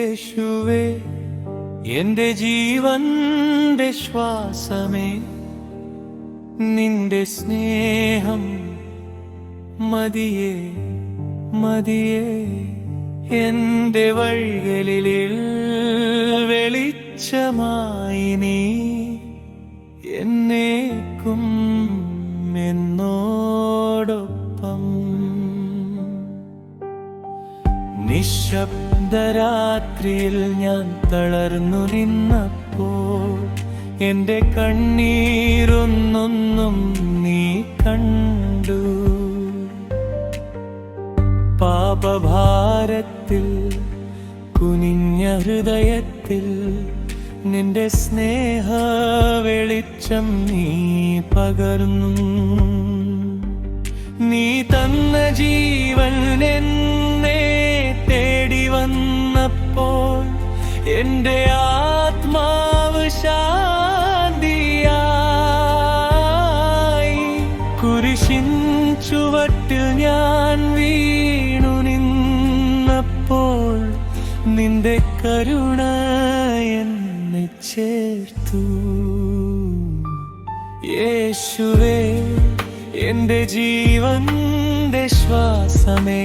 യേശുവേ എന്റെ ജീവന്റെ ശ്വാസമേ, നിന്റെ സ്നേഹം മതിയേ മതിയേ. എന്റെ വഴികളിൽ വെളിച്ചമായി നീ എന്നേക്കും എന്നോടൊപ്പം. നിശബ്ദരാത്രിയിൽ ഞാൻ തളർന്നു നിന്നപ്പോൾ എന്റെ കണ്ണീരൊന്നൊന്നും നീ കണ്ടു. പാപഭാരത്തിൽ കുനിഞ്ഞ ഹൃദയത്തിൽ നിന്റെ സ്നേഹ വെളിച്ചം നീ പകർന്നു. നീ തന്ന ജീവൻ എന്നെ തേടി വന്നപ്പോൾ എന്റെ ആത്മാവ് ശാന്തിയായി. കുരിശിൻ ചുവട്ടിൽ ഞാൻ വീണു നിന്നപ്പോൾ നിന്റെ കരുണ എന്നെ ചേർത്തു. യേശുവേ എന്റെ ജീവന്റെ ശ്വാസമേ,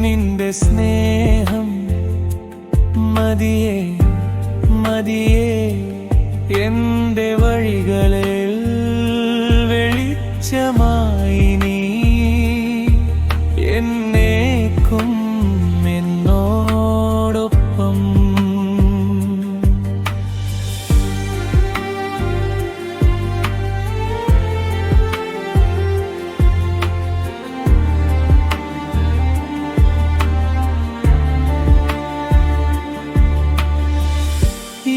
നിന്റെ സ്നേഹം മതിയേ മതിയേ. എന്റെ വഴികളിൽ വെളിച്ചമായി നീ എന്നേക്കും എന്നോടൊപ്പം.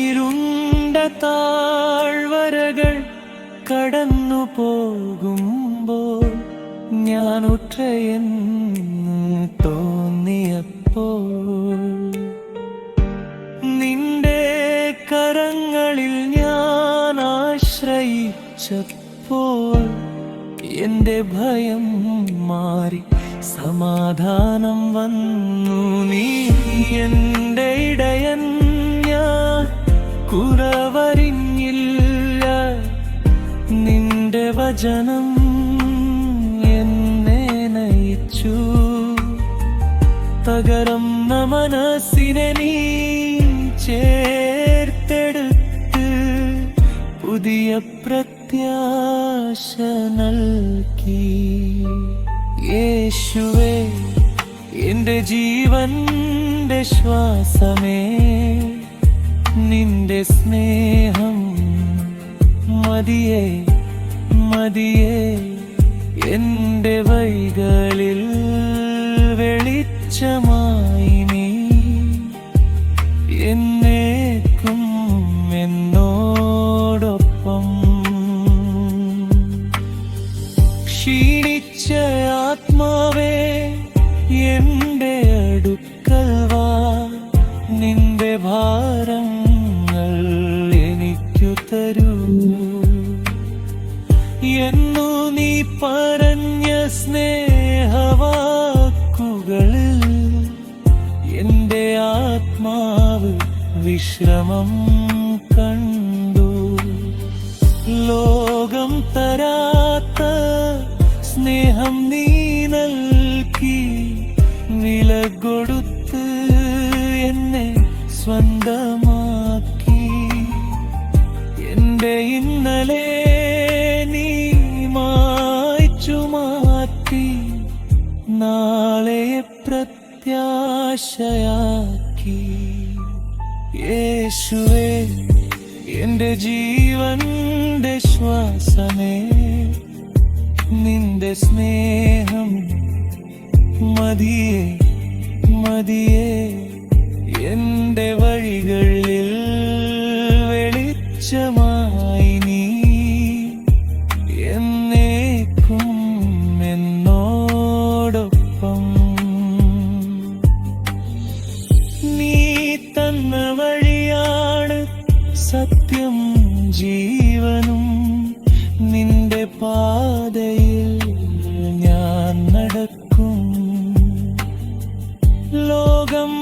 ഇരുണ്ട താഴ്വരകൾ കടന്നു പോകുമ്പോൾ ഞാൻ ഉറ്റയെന്ന് തോന്നിയപ്പോൾ നിന്റെ കരങ്ങളിൽ ഞാൻ ആശ്രയിച്ചപ്പോൾ എന്റെ ഭയം മാറി സമാധാനം വന്നു. നീ എന്റെ ഇടയൻ, ഞാൻ കുറവറിഞ്ഞില്ല. നിന്റെ വചനം എന്നെ നയിച്ചു. തകർന്ന മനസ്സിനെ നീ ചേർത്തെടുത്ത് പുതിയ പ്രത്യാശ നൽകി. യേശുവേ എന്റെ ജീവന്റെ ശ്വാസമേ, നിന്റെ സ്നേഹം മതിയേ മതിയേ. എന്റെ വഴികളിൽ വെളിച്ചമായി നീ എന്നേക്കും എന്നോടൊപ്പം. ക്ഷീണിച്ച ആത്മാവേ എന്റെ അടുക്കൽ വാ, നിന്റെ ഭാരങ്ങൾ എനിക്കു തരൂ. എന്നു നീ പറഞ്ഞ സ്നേഹവാക്കുകളിൽ എന്റെ ആത്മാവ് വിശ്രമം കണ്ടു. ലോകം തരാത്ത സ്നേഹം നീ നൽകി, വില കൊടുത്ത് എന്നെ സ്വന്തമാക്കി. എന്റെ ഇന്നലെ നീ മായ്ച്ചു മാറ്റി, നാളെ പ്രത്യാശയാക്കി. യേശുവേ എന്റെ ജീവന്റെ ശ്വാസമേ, നിന്റെ സ്നേഹം മതിയേ മതിയേ. എന്റെ വഴികളിൽ വെളിച്ചമായി നീ എന്നേക്കും എന്നോടൊപ്പം. നീ തന്ന വഴിയാണ് സത്യം ജീവനും, നിന്റെ പാതയിൽ ഞാൻ നടക്കും. ലോകം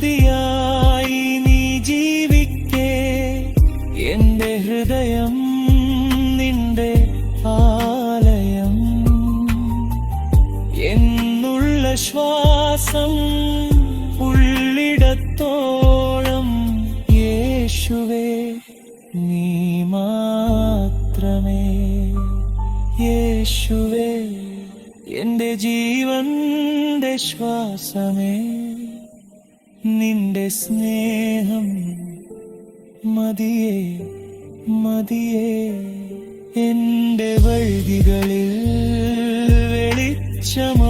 സ്തുതിയായി നീ ജീവിക്കേ. എന്റെ ഹൃദയം നിന്റെ ആലയം, എന്നുള്ള ശ്വാസം ഉള്ളിടത്തോളം യേശുവേ നീ മാത്രമേ. യേശുവേ എന്റെ ജീവന്റെ ശ്വാസമേ, നിന്റെ സ്നേഹം മതിയേ മതിയേ. എന്റെ വഴികളിൽ വെളിച്ചമോ